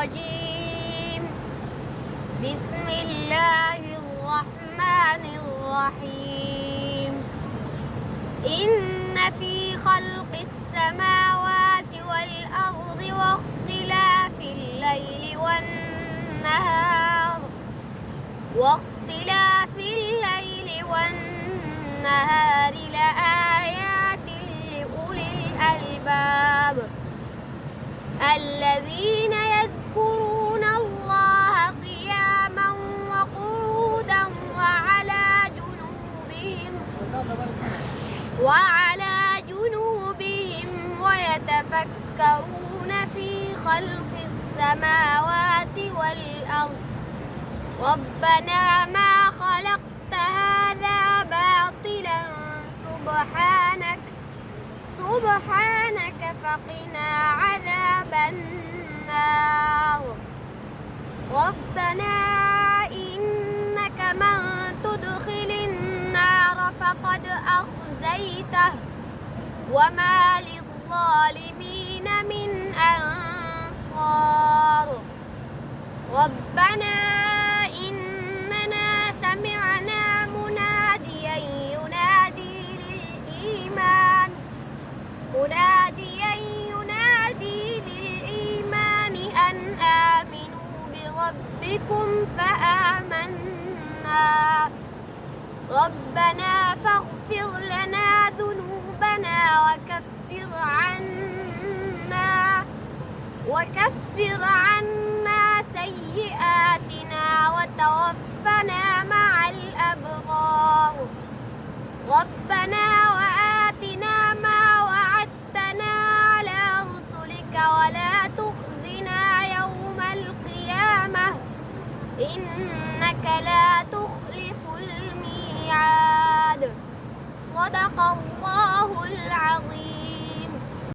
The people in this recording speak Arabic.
الرجيم. بسم الله الرحمن الرحيم. إن في خلق السماوات والأرض واختلاف الليل والنهار لآيات لأولي الألباب الذين يذكرون الله قياما وقعودا وعلى جنوبهم ويتفكرون في خلق السماوات والأرض ربنا ما خلقت هذا باطلا سبحانك فقنا عذاب النار. ربنا إنك من تدخل النار فقد أخزيته وما للظالمين من أنصار. ربنا إننا سمعنا مناديا ينادي للإيمان أن آمنوا بربكم فآمنا. ربنا فاغفر لنا ذنوبنا وكفر عنا سيئاتنا وتوفنا مع الأبرار. ربنا وآتنا ما وعدتنا على رسلك ولا تخزنا يوم القيامة إنك لا تخلف الميعاد. صدق الله.